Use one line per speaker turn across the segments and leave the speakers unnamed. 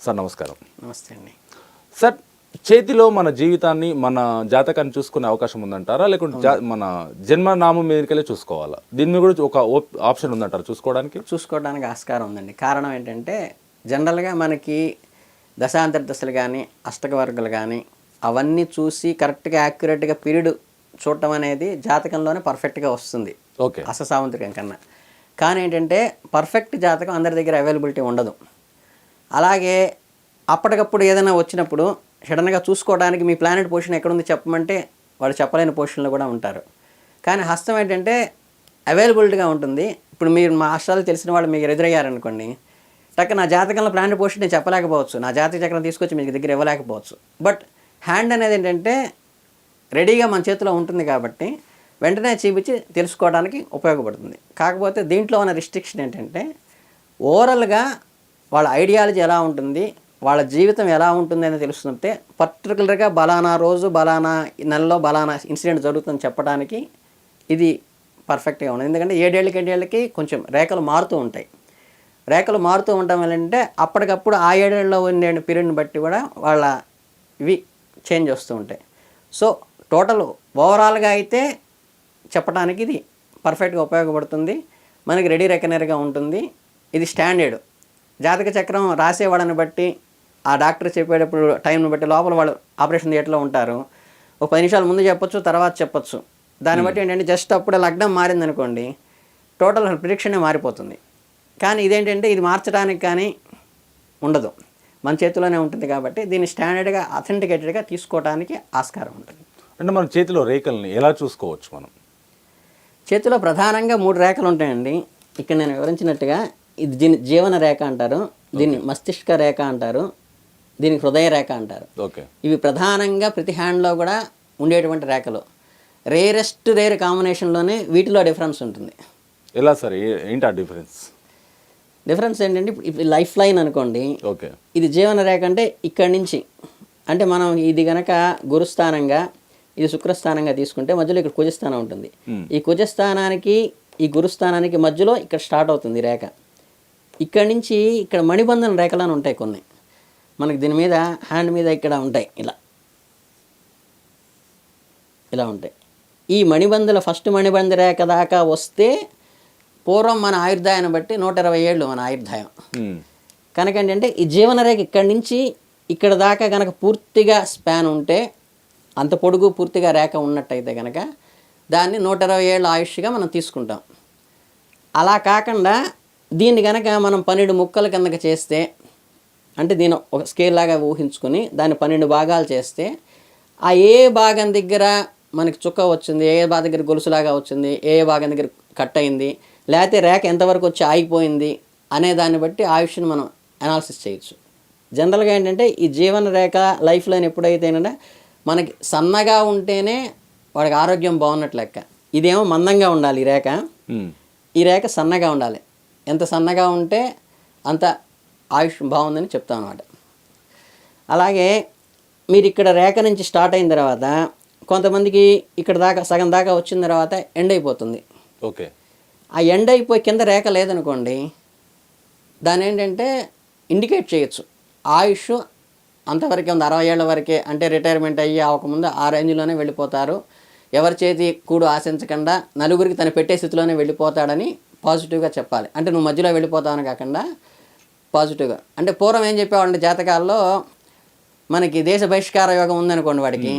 Sir నమస్కారం.
నమస్తే అండి.
సార్, చేతిలో మన జీవితాన్ని మన జాతకాన్ని చూసుకునే అవకాశం ఉందంటారా, లేకుంటే మన జన్మనామం మీదకెళ్ళి చూసుకోవాలా? దీని మీద కూడా ఒక ఆప్షన్ ఉందంటారా
చూసుకోవడానికి ఆస్కారం ఉందండి. కారణం ఏంటంటే జనరల్గా మనకి దశాంతర దశలు కానీ అష్టక వర్గాలు కానీ అవన్నీ చూసి కరెక్ట్గా యాక్యురేట్గా పీరియడ్ చూడటం అనేది జాతకంలోనే పర్ఫెక్ట్గా వస్తుంది,
ఓకే,
అష్టసాముద్రికం కన్నా. కానీ ఏంటంటే పర్ఫెక్ట్ జాతకం అందరి దగ్గర అవైలబిలిటీ ఉండదు. అలాగే అప్పటికప్పుడు ఏదైనా వచ్చినప్పుడు సడన్గా చూసుకోవడానికి మీ ప్లానెట్ పొజిషన్ ఎక్కడుంది చెప్పమంటే వాళ్ళు చెప్పలేని పొజిషన్లో కూడా ఉంటారు. కానీ హస్తం ఏంటంటే అవైలబిలిటీగా ఉంటుంది. ఇప్పుడు మీరు మా అష్టాలు తెలిసిన వాళ్ళు మీకు ఎదురయ్యారనుకోండి, టక్క నా జాతకంలో ప్లానెట్ పొజిషన్ నేను చెప్పలేకపోవచ్చు, నా జాతక చక్రం తీసుకొచ్చి మీకు దగ్గర ఇవ్వలేకపోవచ్చు. బట్ హ్యాండ్ అనేది ఏంటంటే రెడీగా మన చేతిలో ఉంటుంది కాబట్టి వెంటనే చూపించి తెలుసుకోవడానికి ఉపయోగపడుతుంది. కాకపోతే దీంట్లో ఉన్న రిస్ట్రిక్షన్ ఏంటంటే ఓవరాల్గా వాళ్ళ ఐడియాలజీ ఎలా ఉంటుంది, వాళ్ళ జీవితం ఎలా ఉంటుంది అని తెలుస్తుంటే పర్టికులర్గా బలానా రోజు బలానా నెలలో బలానా ఇన్సిడెంట్ జరుగుతుందని చెప్పడానికి ఇది పర్ఫెక్ట్గా ఉంది. ఎందుకంటే 7 ఏళ్ళకి కొంచెం రేఖలు మారుతూ ఉంటాయి. రేఖలు మారుతూ ఉండటం వల్లంటే అప్పటికప్పుడు ఆ 7 ఏళ్ళలో ఉండే పీరియడ్ని బట్టి కూడా వాళ్ళ ఇవి చేంజ్ వస్తూ ఉంటాయి. సో టోటల్ ఓవరాల్గా అయితే చెప్పడానికి ఇది పర్ఫెక్ట్గా ఉపయోగపడుతుంది. మనకి రెడీ రెకనర్గా ఉంటుంది. ఇది స్టాండర్డ్. జాతక చక్రం రాసేవాళ్ళని బట్టి ఆ డాక్టర్ చెప్పేటప్పుడు టైంని బట్టి లోపల వాళ్ళు ఆపరేషన్ థియేటర్లో ఉంటారు. ఒక 10 నిమిషాల ముందు చెప్పొచ్చు, తర్వాత చెప్పొచ్చు. దాన్ని బట్టి ఏంటంటే జస్ట్ అప్పుడే లగ్నం మారిందనుకోండి టోటల్ ప్రిడిక్షనే మారిపోతుంది. కానీ ఇదేంటంటే ఇది మార్చడానికి కానీ ఉండదు, మన చేతిలోనే ఉంటుంది. కాబట్టి దీన్ని స్టాండర్డ్గా అథెంటికేటెడ్గా తీసుకోవడానికి ఆస్కారం ఉంటుంది.
అంటే మన చేతిలో రేఖల్ని ఎలా చూసుకోవచ్చు? మనం
చేతిలో ప్రధానంగా 3 రేఖలు ఉంటాయండి. ఇక్కడ నేను వివరించినట్టుగా ఇది దీన్ని జీవన రేఖ అంటారు, దీన్ని మస్తిష్క రేఖ అంటారు, దీనికి హృదయ రేఖ అంటారు.
ఓకే,
ఇవి ప్రధానంగా ప్రతి హ్యాండ్లో కూడా ఉండేటువంటి రేఖలు. రేర్ కాంబినేషన్లోనే వీటిలో డిఫరెన్స్ ఉంటుంది.
ఎలా సార్, ఏంటి ఆ
డిఫరెన్స్ ఏంటంటే ఇప్పుడు లైఫ్ లైన్ అనుకోండి,
ఓకే,
ఇది జీవన రేఖ అంటే ఇక్కడి నుంచి అంటే మనం ఇది కనుక గురుస్థానంగా ఇది శుక్రస్థానంగా తీసుకుంటే మధ్యలో ఇక్కడ కుజస్థానం ఉంటుంది. ఈ కుజస్థానానికి ఈ గురుస్థానానికి మధ్యలో ఇక్కడ స్టార్ట్ అవుతుంది రేఖ. ఇక్కడి నుంచి ఇక్కడ మణిబంధన రేఖలు అని ఉంటాయి కొన్ని మనకి దీని మీద హ్యాండ్ మీద ఇక్కడ ఉంటాయి, ఇలా ఉంటాయి. ఈ మణిబంధుల ఫస్ట్ మణిబంధ రేఖ దాకా వస్తే పూర్వం మన ఆయుర్దాయాన్ని బట్టి 120 ఏళ్ళు మన ఆయుర్దాయం. కనుక ఏంటంటే ఈ జీవన రేఖ ఇక్కడి నుంచి ఇక్కడ దాకా కనుక పూర్తిగా స్పాన్ ఉంటే, అంత పొడుగు పూర్తిగా రేఖ ఉన్నట్టయితే కనుక దాన్ని 120 ఏళ్ళ ఆయుష్గా మనం తీసుకుంటాం. అలా కాకుండా దీన్ని కనుక మనం 12 ముక్కల కిందకి చేస్తే, అంటే దీని ఒక స్కేల్ లాగా ఊహించుకొని దాన్ని 12 భాగాలు చేస్తే ఆ ఏ భాగం దగ్గర మనకి చుక్క వచ్చింది, ఏ భాగం దగ్గర గొలుసులాగా వచ్చింది, ఏ భాగం దగ్గర కట్ అయింది, లేకపోతే రేఖ ఎంతవరకు వచ్చి ఆగిపోయింది అనే దాన్ని బట్టి ఆయుష్ని మనం అనాలిసిస్ చేయొచ్చు. జనరల్గా ఏంటంటే ఈ జీవన రేఖ లైఫ్ లైన్ ఎప్పుడైతే ఏంటంటే మనకి సన్నగా ఉంటేనే వాడికి ఆరోగ్యం బాగున్నట్టు లెక్క. ఇదేమో మందంగా ఉండాలి ఈ రేఖ, ఈ రేఖ సన్నగా ఉండాలి. ఎంత సన్నగా ఉంటే అంత ఆయుష్ బాగుందని చెప్తాం అన్నమాట. అలాగే మీరు ఇక్కడ రేఖ నుంచి స్టార్ట్ అయిన తర్వాత కొంతమందికి ఇక్కడ దాకా సగం దాకా వచ్చిన తర్వాత ఎండ్ అయిపోతుంది.
ఓకే,
ఆ ఎండ్ అయిపోయి కింద రేఖ లేదనుకోండి, దాని ఏంటంటే ఇండికేట్ చేయొచ్చు ఆయుష్ అంతవరకే ఉంది, 60 ఏళ్ళ వరకే, అంటే రిటైర్మెంట్ అయ్యి అవ్వకముందు ఆ రేంజ్లోనే వెళ్ళిపోతారు, ఎవరి చేతి కూడు ఆశించకుండా నలుగురికి తను పెట్టే స్థితిలోనే వెళ్ళిపోతాడని పాజిటివ్గా చెప్పాలి. అంటే నువ్వు మధ్యలో వెళ్ళిపోతావని కాకుండా పాజిటివ్గా. అంటే పూర్వం ఏం చెప్పేవాళ్ళంటే జాతకాల్లో మనకి దేశ బహిష్కార యోగం ఉందనుకోండి, వాడికి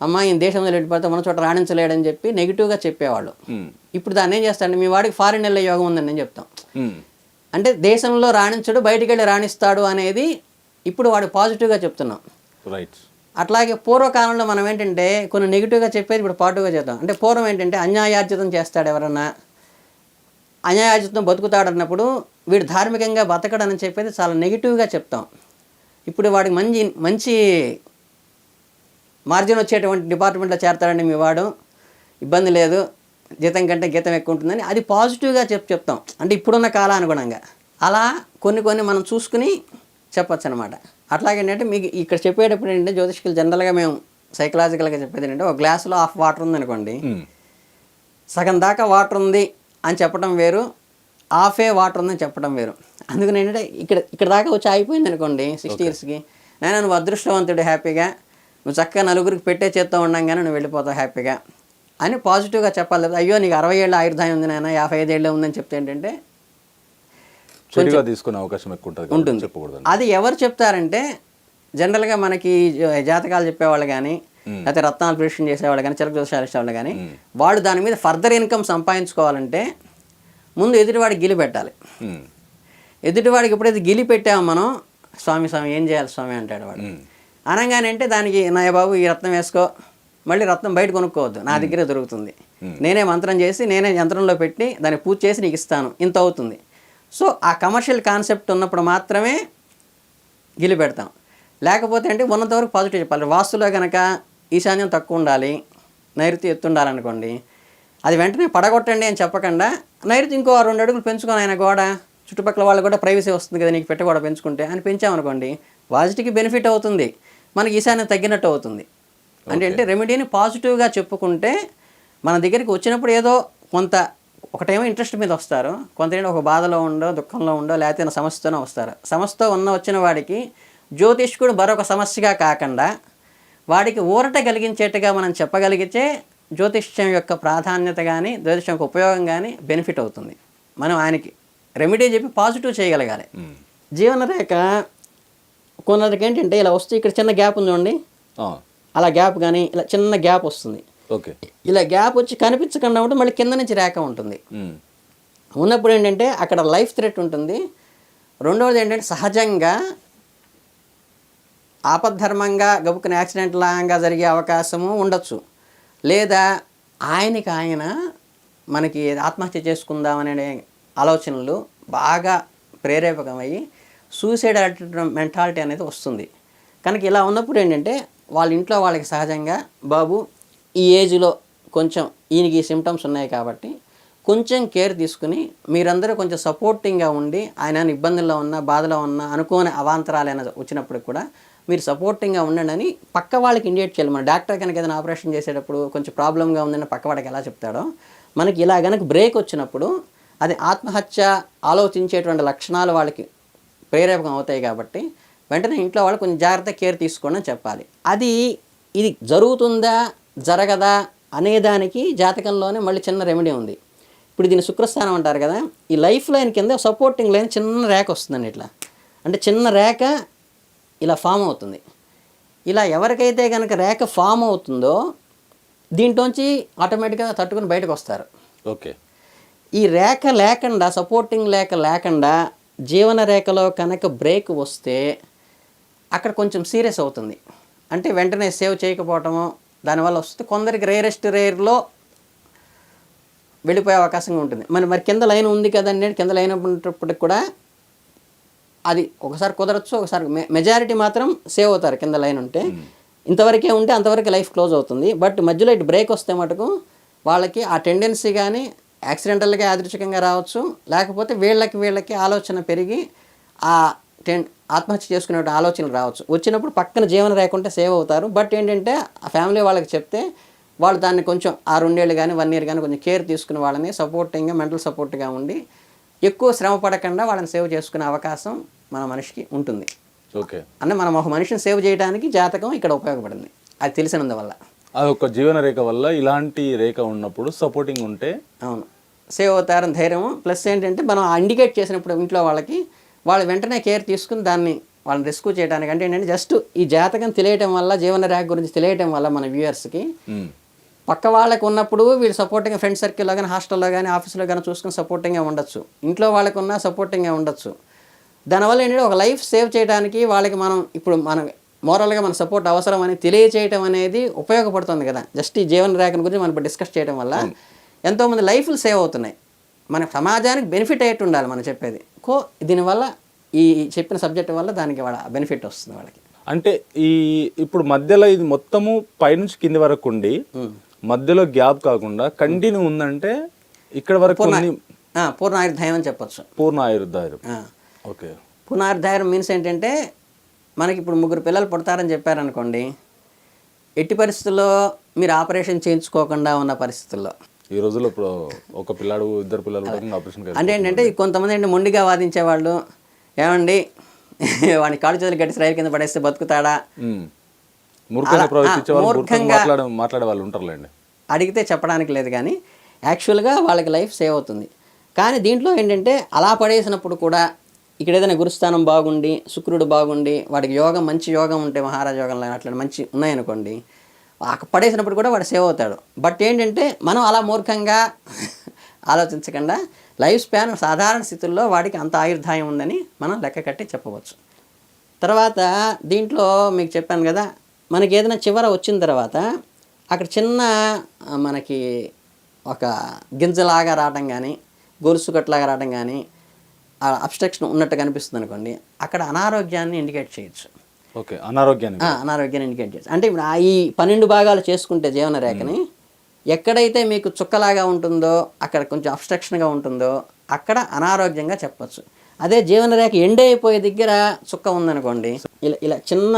అమ్మాయి దేశంలో వెళ్ళిపోతే మన చోట రాణించలేడని చెప్పి నెగిటివ్గా చెప్పేవాళ్ళు. ఇప్పుడు దాన్ని ఏం చేస్తాడంటే మీ వాడికి ఫారిన్ వెళ్ళే యోగం ఉందని నేను చెప్తాం. అంటే దేశంలో రాణించడు, బయటికి వెళ్ళి రాణిస్తాడు అనేది ఇప్పుడు వాడు పాజిటివ్గా చెప్తున్నాం.
రైట్.
అట్లాగే పూర్వకాలంలో మనం ఏంటంటే కొన్ని నెగిటివ్గా చెప్పేది ఇప్పుడు పాజిటివ్గా చెప్తాం. అంటే పూర్వం ఏంటంటే అన్యాయార్జితం చేస్తాడు, ఎవరన్నా అన్యాయార్జితం బతుకుతాడు అన్నప్పుడు వీడు ధార్మికంగా బతకడని చెప్పేది చాలా నెగిటివ్గా చెప్తాం. ఇప్పుడు వాడికి మంచి మార్జిన్ వచ్చేటువంటి డిపార్ట్మెంట్లో చేరతాడండి మీ వాడు, ఇబ్బంది లేదు, జీతం కంటే గీతం ఎక్కువ ఉంటుందని అది పాజిటివ్గా చెప్తాం. అంటే ఇప్పుడున్న కాలానుగుణంగా అలా కొన్ని మనం చూసుకుని చెప్పచ్చు అనమాట. అట్లాగే ఏంటంటే మీకు ఇక్కడ చెప్పేటప్పుడు ఏంటంటే జ్యోతిష్కులు జనరల్గా మేము సైకలాజికల్గా చెప్పేది ఏంటంటే ఒక గ్లాసులో ½ వాటర్ ఉందనుకోండి, సగం దాకా వాటర్ ఉంది అని చెప్పడం వేరు, హాఫే వాటర్ ఉందని చెప్పడం వేరు. అందుకని ఏంటంటే ఇక్కడ దాకా వచ్చి ఆగిపోయింది అనుకోండి 60 ఇయర్స్కి, నేను నువ్వు అదృష్టవంతుడు, హ్యాపీగా నువ్వు చక్కగా నలుగురికి పెట్టే చేత్తో ఉండంగానే నువ్వు వెళ్ళిపోతావు హ్యాపీగా అని పాజిటివ్గా చెప్పాలి. అయ్యో నీకు 60 ఏళ్ళ ఆయుర్దాయం ఉంది నాయన, 55 ఏళ్ళే ఉందని చెప్తే ఏంటంటే
చెడుగా తీసుకునే అవకాశం ఎక్కువ ఉంటుంది చెప్పకూడదు.
అది ఎవరు చెప్తారంటే జనరల్గా మనకి జాతకాలు చెప్పేవాళ్ళు కానీ, లేకపోతే రత్నాలు ప్రిడిక్షన్ చేసేవాళ్ళు కానీ, చిలక జోషాలు ఇచ్చేవాళ్ళు కానీ, వాళ్ళు దాని మీద ఫర్దర్ ఇన్కమ్ సంపాదించుకోవాలంటే ముందు ఎదుటివాడికి గిలి పెట్టాలి. ఎదుటివాడికి ఎప్పుడైతే గిలి పెట్టామో మనం, స్వామి ఏం చేయాలి స్వామి అంటాడు వాడు. అనగానే అంటే దానికి నాయ బాబు ఈ రత్నం వేసుకో, మళ్ళీ రత్నం బయట కొనుక్కోవద్దు, నా దగ్గరే దొరుకుతుంది, నేనే మంత్రం చేసి నేనే యంత్రంలో పెట్టి దాన్ని పూజ చేసి నీకు ఇస్తాను, ఇంత అవుతుంది. సో ఆ కమర్షియల్ కాన్సెప్ట్ ఉన్నప్పుడు మాత్రమే గిలి పెడతాం. లేకపోతే అంటే ఉన్నంతవరకు పాజిటివ్ చెప్పాలి. వాస్తులో కనుక ఈశాన్యం తక్కువ ఉండాలి, నైరుతి ఎత్తు ఉండాలనుకోండి, అది వెంటనే పడగొట్టండి అని చెప్పకుండా నైరుతి ఇంకో 2 అడుగులు పెంచుకొని ఆయన గోడ, చుట్టుపక్కల వాళ్ళు కూడా ప్రైవసీ వస్తుంది కదా నీకు పెట్ట గోడ పెంచుకుంటే అని పెంచామనుకోండి, వాజిటికి బెనిఫిట్ అవుతుంది, మనకి ఈశాన్యం తగ్గినట్టు అవుతుంది. అంటే రెమెడీని పాజిటివ్గా చెప్పుకుంటే మన దగ్గరికి వచ్చినప్పుడు ఏదో కొంత ఒకటేమో ఇంట్రెస్ట్ మీద వస్తారు, కొంత ఒక బాధలో ఉండో, దుఃఖంలో ఉండో, లేకపోతే సమస్యతోనే వస్తారు. సమస్యతో వచ్చిన వాడికి జ్యోతిష్కుడు మరొక సమస్యగా కాకుండా వాడికి ఊరట కలిగించేట్టుగా మనం చెప్పగలిగితే జ్యోతిష్యం యొక్క ప్రాధాన్యత కానీ, జ్యోతిష్యం యొక్క ఉపయోగం కానీ బెనిఫిట్ అవుతుంది. మనం ఆయనకి రెమెడీ చెప్పి పాజిటివ్ చేయగలగాలి. జీవనరేఖ కొందరికి ఏంటంటే ఇలా వస్తే ఇక్కడ చిన్న గ్యాప్ ఉంది చూడండి, అలా గ్యాప్ కానీ ఇలా చిన్న గ్యాప్ వస్తుంది.
ఓకే,
ఇలా గ్యాప్ వచ్చి కనిపించకుండా ఉంటే మళ్ళీ కింద నుంచి రేఖ ఉంటుంది. ఉన్నప్పుడు ఏంటంటే అక్కడ లైఫ్ థ్రెట్ ఉంటుంది. రెండవది ఏంటంటే సహజంగా ఆపద్ధర్మంగా గబుక్కున యాక్సిడెంట్ లాగా జరిగే అవకాశము ఉండొచ్చు. లేదా ఆయనకి ఆయన మనకి ఆత్మహత్య చేసుకుందామనే ఆలోచనలు బాగా ప్రేరేపకమయ్యి సూసైడ్ మెంటాలిటీ అనేది వస్తుంది. కనుక ఇలా ఉన్నప్పుడు ఏంటంటే వాళ్ళ ఇంట్లో వాళ్ళకి సహజంగా బాబు ఈ ఏజ్లో కొంచెం ఈయనకి ఈ సిమ్టమ్స్ ఉన్నాయి కాబట్టి కొంచెం కేర్ తీసుకుని మీరందరూ కొంచెం సపోర్టింగ్గా ఉండి, ఆయన ఇబ్బందుల్లో ఉన్న, బాధలో ఉన్న, అనుకోని అవాంతరాలైనా వచ్చినప్పుడు కూడా మీరు సపోర్టింగ్గా ఉండండి అని పక్క వాళ్ళకి ఇండికేట్ చేయాలి. మన డాక్టర్ కనుక ఏదైనా ఆపరేషన్ చేసేటప్పుడు కొంచెం ప్రాబ్లంగా ఉందని పక్క వాడికి ఎలా చెప్తాడో, మనకి ఇలా కనుక బ్రేక్ వచ్చినప్పుడు అది ఆత్మహత్య ఆలోచించేటువంటి లక్షణాలు వాళ్ళకి ప్రేరేపకం అవుతాయి. కాబట్టి వెంటనే ఇంట్లో వాళ్ళు కొంచెం జాగ్రత్త కేర్ తీసుకోండి అని చెప్పాలి. ఇది జరుగుతుందా జరగదా అనేదానికి జాతకంలోనే మళ్ళీ చిన్న రెమెడీ ఉంది. ఇప్పుడు దీన్ని శుక్రస్థానం అంటారు కదా, ఈ లైఫ్ లైన్ కింద సపోర్టింగ్ లైన్ చిన్న రేఖ వస్తుందండి. ఇట్లా అంటే చిన్న రేఖ ఇలా ఫామ్ అవుతుంది. ఇలా ఎవరికైతే కనుక రేఖ ఫామ్ అవుతుందో దీంట్లోంచి ఆటోమేటిక్గా తట్టుకుని బయటకు వస్తారు.
ఓకే,
ఈ రేఖ లేకుండా, సపోర్టింగ్ లేకుండా జీవన రేఖలో కనుక బ్రేక్ వస్తే అక్కడ కొంచెం సీరియస్ అవుతుంది. అంటే వెంటనే సేవ్ చేయకపోవటము దానివల్ల వస్తుంది. కొందరికి రేర్లో వెళ్ళిపోయే అవకాశంగా ఉంటుంది. మరి కింద లైన్ ఉంది కదండి, కింద లైన్ ఉన్నప్పటికి కూడా అది ఒకసారి కుదరచ్చు, ఒకసారి మెజారిటీ మాత్రం సేవ్ అవుతారు. కింద లైన్ ఉంటే ఇంతవరకే ఉంటే అంతవరకు లైఫ్ క్లోజ్ అవుతుంది. బట్ మధ్యలో ఇటు బ్రేక్ వస్తే మటుకు వాళ్ళకి ఆ టెండెన్సీ కానీ యాక్సిడెంటల్గా యాదృచ్ఛికంగా రావచ్చు, లేకపోతే వీళ్ళకి ఆలోచన పెరిగి ఆ ఆత్మహత్య చేసుకునే ఆలోచనలు రావచ్చు. వచ్చినప్పుడు పక్కన జీవన రేకుంటే సేవ్ అవుతారు. బట్ ఏంటంటే ఆ ఫ్యామిలీ వాళ్ళకి చెప్తే వాళ్ళు దాన్ని కొంచెం ఆ 2 ఏళ్ళు కానీ 1 ఇయర్ కానీ కొంచెం కేర్ తీసుకుని వాళ్ళని సపోర్టింగ్గా, మెంటల్ సపోర్ట్గా ఉండి ఎక్కువ శ్రమ పడకుండా వాళ్ళని సేవ్ చేసుకునే అవకాశం మన మనిషికి ఉంటుంది.
ఓకే,
అంటే మనం ఒక మనిషిని సేవ్ చేయడానికి జాతకం ఇక్కడ ఉపయోగపడింది, అది తెలిసినందువల్ల.
అది ఒక జీవన రేఖ వల్ల ఇలాంటి రేఖ ఉన్నప్పుడు సపోర్టింగ్ ఉంటే అవును
సేవ్ అవుతారని ధైర్యం. ప్లస్ ఏంటంటే మనం ఇండికేట్ చేసినప్పుడు ఇంట్లో వాళ్ళకి వాళ్ళు వెంటనే కేర్ తీసుకుని దాన్ని వాళ్ళని రెస్క్యూ చేయడానికి. అంటే ఏంటంటే జస్ట్ ఈ జాతకం తెలియటం వల్ల, జీవన రేఖ గురించి తెలియటం వల్ల మన వ్యూయర్స్కి పక్క వాళ్ళకు ఉన్నప్పుడు వీళ్ళు సపోర్టింగ్గా ఫ్రెండ్ సర్కిల్లో కానీ, హాస్టల్లో కానీ, ఆఫీస్లో కానీ చూసుకుని సపోర్టింగ్గా ఉండొచ్చు. ఇంట్లో వాళ్ళకు ఉన్న సపోర్టింగ్గా ఉండొచ్చు. దానివల్ల ఏంటంటే ఒక లైఫ్ సేవ్ చేయడానికి వాళ్ళకి ఇప్పుడు మనం మోరల్గా మన సపోర్ట్ అవసరం అని తెలియచేయటం అనేది ఉపయోగపడుతుంది కదా. జస్ట్ ఈ జీవన రేఖను గురించి మనం డిస్కస్ చేయడం వల్ల ఎంతోమంది లైఫ్లు సేవ్ అవుతున్నాయి. మన సమాజానికి బెనిఫిట్ అయ్యేట్టు ఉండాలి మనం చెప్పేది. దీనివల్ల ఈ చెప్పిన సబ్జెక్ట్ వల్ల దానికి వాళ్ళ బెనిఫిట్ వస్తుంది వాళ్ళకి.
అంటే ఇప్పుడు మధ్యలో ఇది మొత్తము పైనుంచి కింది వరకు ఉండి మధ్యలో గ్యాప్ కాకుండా కంటిన్యూ ఉందంటే ఇక్కడ వరకు
పూర్ణ ఆయుర్దాయం అని చెప్పచ్చు.
పూర్ణ ఆయుర్దాయం. ఓకే,
పూర్ణ ఆయుర్దాయం మీన్స్ ఏంటంటే మనకి ఇప్పుడు 3 పిల్లలు పుడతారని చెప్పారనుకోండి, ఎట్టి పరిస్థితుల్లో మీరు ఆపరేషన్ చేయించుకోకుండా ఉన్న పరిస్థితుల్లో
ఈ రోజుల్లో ఇప్పుడు ఒక పిల్లాడు ఇద్దరు పిల్లలు ఆపరేషన్
అంటే ఏంటంటే కొంతమంది ఏంటి మొండిగా వాదించేవాళ్ళు, ఏమండి వాడిని కాళ్ళు చేతులు గట్టి రైలు కింద పడేస్తే బతుకుతాడా,
మూర్ఖంగా ప్రవర్తించే వాళ్ళు, మూర్ఖంగా మాట్లాడే వాళ్ళు ఉంటారులేండి.
అడిగితే చెప్పడానికి లేదు, కానీ యాక్చువల్గా వాళ్ళకి లైఫ్ సేవ్ అవుతుంది. కానీ దీంట్లో ఏంటంటే అలా పడేసినప్పుడు కూడా ఇక్కడ ఏదైనా గురుస్థానం బాగుండి, శుక్రుడు బాగుండి, వాడికి యోగం మంచి యోగం ఉంటే మహారాజ యోగంలో అట్లా మంచి ఉన్నాయనుకోండి, పడేసినప్పుడు కూడా వాడు సేవ్ అవుతాడు. బట్ ఏంటంటే మనం అలా మూర్ఖంగా ఆలోచించకుండా లైఫ్ స్పాన్ సాధారణ స్థితుల్లో వాడికి అంత ఆయుర్దాయం ఉందని మనం లెక్క కట్టి చెప్పవచ్చు. తర్వాత దీంట్లో మీకు చెప్పాను కదా, మనకి ఏదైనా చివర వచ్చిన తర్వాత అక్కడ చిన్న మనకి ఒక గింజలాగా రావడం కానీ, గొలుసు కట్లాగా రావడం కానీ, అబ్స్ట్రక్షన్ ఉన్నట్టు కనిపిస్తుంది అనుకోండి, అక్కడ అనారోగ్యాన్ని ఇండికేట్ చేయొచ్చు.
ఓకే, అనారోగ్యాన్ని
ఇండికేట్ చేయొచ్చు. అంటే ఇప్పుడు ఈ 12 భాగాలు చేసుకుంటే జీవన రేఖని ఎక్కడైతే మీకు చుక్కలాగా ఉంటుందో, అక్కడ కొంచెం అబ్స్ట్రక్షన్గా ఉంటుందో అక్కడ అనారోగ్యంగా చెప్పచ్చు. అదే జీవన రేఖ ఎండ్ అయిపోయే దగ్గర చుక్క ఉందనుకోండి, ఇలా ఇలా చిన్న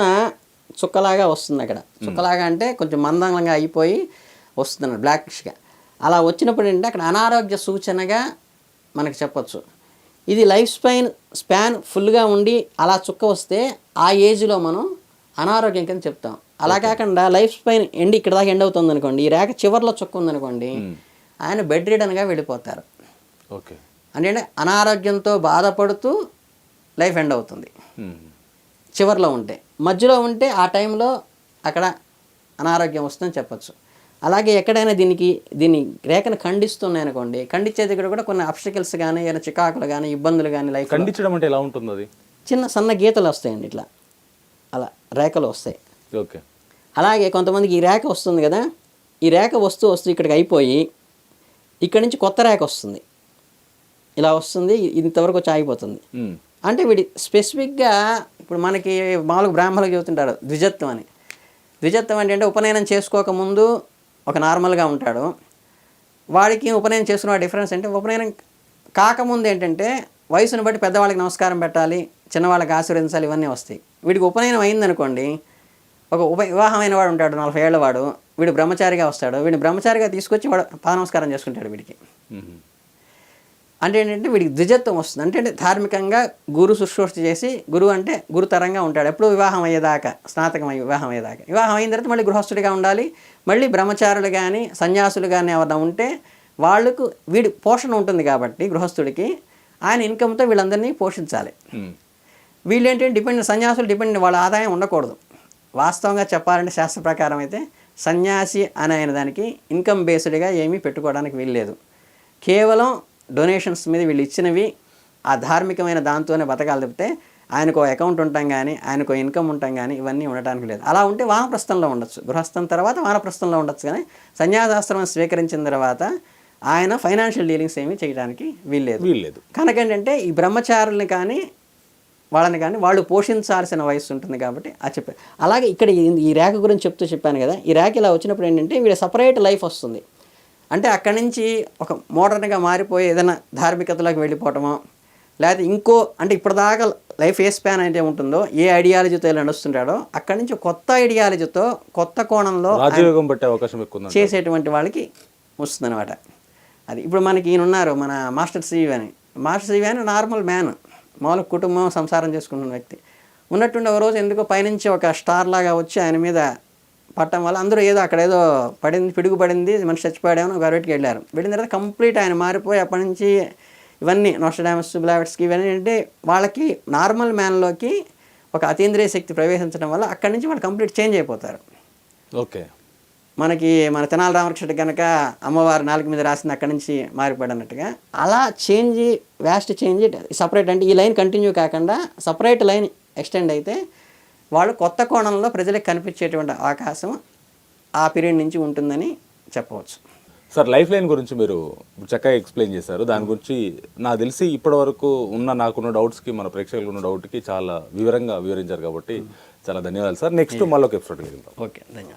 చుక్కలాగా వస్తుంది. అక్కడ చుక్కలాగా అంటే కొంచెం మందంగా అయిపోయి వస్తుంది అన్నమాట, బ్లాకిష్గా. అలా వచ్చినప్పుడు ఏంటంటే అక్కడ అనారోగ్య సూచనగా మనకు చెప్పచ్చు. ఇది లైఫ్ స్పాన్ ఫుల్గా ఉండి అలా చుక్క వస్తే ఆ ఏజ్లో మనం అనారోగ్యం కింద చెప్తాం. అలా కాకుండా లైఫ్ స్పాన్ ఇక్కడ దాకా ఎండ్ అవుతుంది అనుకోండి, ఈ రేఖ చివరిలో చుక్క ఉందనుకోండి, ఆయన బెడ్ రిడన్గా వెళ్ళిపోతారు.
ఓకే,
అంటే అనారోగ్యంతో బాధపడుతూ లైఫ్ ఎండ్ అవుతుంది చివరిలో ఉంటే. మధ్యలో ఉంటే ఆ టైంలో అక్కడ అనారోగ్యం వస్తుందని చెప్పచ్చు. అలాగే ఎక్కడైనా దీన్ని రేఖను ఖండిస్తున్నాయి అనుకోండి, ఖండించే దగ్గర కూడా కొన్ని అబ్స్టికల్స్ కానీ, ఏదైనా చికాకులు కానీ, ఇబ్బందులు కానీ, లైఫ్
ఖండించడం అంటే ఎలా ఉంటుంది? అది
చిన్న సన్న గీతలు వస్తాయండి, ఇట్లా అలా రేఖలు వస్తాయి.
ఓకే,
అలాగే కొంతమందికి ఈ రేఖ వస్తుంది కదా, ఈ రేఖ వస్తూ ఇక్కడికి అయిపోయి ఇక్కడి నుంచి కొత్త రేఖ వస్తుంది, ఇలా వస్తుంది, ఇంతవరకు వచ్చి ఆగిపోతుంది. అంటే వీడి స్పెసిఫిక్గా ఇప్పుడు మనకి మామూలుగా బ్రాహ్మణులకు చెబుతుంటారు ద్విజత్వం అని. ద్విజత్వం అంటే ఉపనయనం చేసుకోకముందు ఒక నార్మల్గా ఉంటాడు, వాడికి ఉపనయనం చేసుకున్న డిఫరెన్స్ అంటే, ఉపనయనం కాకముందు ఏంటంటే వయసును బట్టి పెద్దవాళ్ళకి నమస్కారం పెట్టాలి, చిన్నవాళ్ళకి ఆశీర్వదించాలి, ఇవన్నీ వస్తాయి. వీడికి ఉపనయనం అయిందనుకోండి, ఒక వివాహమైన వాడు ఉంటాడు 40 ఏళ్ళ వాడు, వీడు బ్రహ్మచారిగా వస్తాడు, వీడిని బ్రహ్మచారిగా తీసుకొచ్చి వాడు పాద నమస్కారం చేసుకుంటాడు వీడికి. అంటే ఏంటంటే వీడికి ద్విజత్వం వస్తుంది. అంటే ధార్మికంగా గురు శుశ్రూష చేసి, గురువు అంటే గురుతరంగా ఉంటాడు ఎప్పుడు వివాహం అయ్యేదాకా, వివాహం అయ్యేదాకా. వివాహం అయిన తర్వాత మళ్ళీ గృహస్థుడిగా ఉండాలి. మళ్ళీ బ్రహ్మచారులు కానీ సన్యాసులు కానీ ఎవరైనా ఉంటే వాళ్ళకు వీడి పోషణ ఉంటుంది కాబట్టి గృహస్థుడికి ఆయన ఇన్కమ్తో వీళ్ళందరినీ పోషించాలి. వీళ్ళు ఏంటంటే సన్యాసులు డిపెండ్, వాళ్ళ ఆదాయం ఉండకూడదు. వాస్తవంగా చెప్పాలంటే శాస్త్ర ప్రకారం అయితే సన్యాసి అని అయిన దానికి ఇన్కమ్ బేస్డ్గా ఏమీ పెట్టుకోవడానికి వీల్లేదు. కేవలం డొనేషన్స్ మీద వీళ్ళు ఇచ్చినవి ఆ ధార్మికమైన దాంతోనే బతకాలి తప్పితే ఆయనకు అకౌంట్ ఉంటాం కానీ, ఆయనకు ఇన్కమ్ ఉంటాం కానీ ఇవన్నీ ఉండటానికి లేదు. అలా ఉంటే వానప్రస్థంలో ఉండొచ్చు, గృహస్థం తర్వాత వానప్రస్థంలో ఉండొచ్చు. కానీ సన్యాసాశ్రమం స్వీకరించిన తర్వాత ఆయన ఫైనాన్షియల్ డీలింగ్స్ ఏమీ చేయడానికి వీల్లేదు. కనుక ఏంటంటే ఈ బ్రహ్మచారుల్ని కానీ వాళ్ళని కానీ వాళ్ళు పోషించాల్సిన వయసు ఉంటుంది కాబట్టి అది చెప్పారు. అలాగే ఇక్కడ ఈ రేఖ గురించి చెప్పాను కదా, ఈ రేఖ ఇలా వచ్చినప్పుడు ఏంటంటే వీళ్ళ సపరేట్ లైఫ్ వస్తుంది. అంటే అక్కడి నుంచి ఒక మోడర్న్గా మారిపోయి ఏదైనా ధార్మికతలోకి వెళ్ళిపోవటమో, లేకపోతే ఇంకో అంటే ఇప్పటిదాకా లైఫ్ ఏ స్పాన్ అయితే ఉంటుందో, ఏ ఐడియాలజీతో ఇలా నడుస్తుంటాడో అక్కడి నుంచి కొత్త ఐడియాలజీతో కొత్త కోణంలో
రాజయోగం పట్టే అవకాశం ఎక్కువ
చేసేటువంటి వాళ్ళకి వస్తుందన్నమాట. అది ఇప్పుడు మనకి ఈయన ఉన్నారు, మన మాస్టర్ సివి అని నార్మల్ మ్యాన్, మామూలు కుటుంబం సంసారం చేసుకుంటున్న వ్యక్తి. ఉన్నట్టుండి ఒక రోజు ఎందుకో పైనుంచి ఒక స్టార్ లాగా వచ్చి ఆయన మీద పట్టడం వల్ల అందరూ ఏదో అక్కడ ఏదో పిడుగు పడింది, మనిషి చచ్చిపోయాడేమో గవర్నమెంట్కి వెళ్ళారు. వెళ్ళిన తర్వాత కంప్లీట్ ఆయన మారిపోయి అప్పటి నుంచి ఇవన్నీ నోస్ట్రాడమస్, బ్లావెట్స్కి ఇవన్నీ అంటే వాళ్ళకి నార్మల్ మ్యాన్లోకి ఒక అతీంద్రియ శక్తి ప్రవేశించడం వల్ల అక్కడి నుంచి వాళ్ళు కంప్లీట్ చేంజ్ అయిపోతారు.
ఓకే,
మన తెనాలి రామకృష్ణుడి కనుక అమ్మవారు నాలుగు మీద రాసింది అక్కడి నుంచి మారిపోయాడు అన్నట్టుగా అలా వ్యాస్ట్ చేంజ్ సపరేట్. అంటే ఈ లైన్ కంటిన్యూ కాకుండా సపరేట్ లైన్ ఎక్స్టెండ్ అయితే వాళ్ళు కొత్త కోణంలో ప్రజలకు కనిపించేటువంటి అవకాశం ఆ పీరియడ్ నుంచి ఉంటుందని చెప్పవచ్చు.
సార్, లైఫ్ లైన్ గురించి మీరు చక్కగా ఎక్స్ప్లెయిన్ చేశారు. దాని గురించి నాకు తెలిసి ఇప్పటివరకు నాకున్న డౌట్స్కి, మన ప్రేక్షకులకు ఉన్న డౌట్కి చాలా వివరంగా వివరించారు కాబట్టి చాలా ధన్యవాదాలు సార్. నెక్స్ట్ మళ్ళీ ఒక ఎపిసోడ్కి వెళ్తాం.
ఓకే, ధన్యవాదాలు.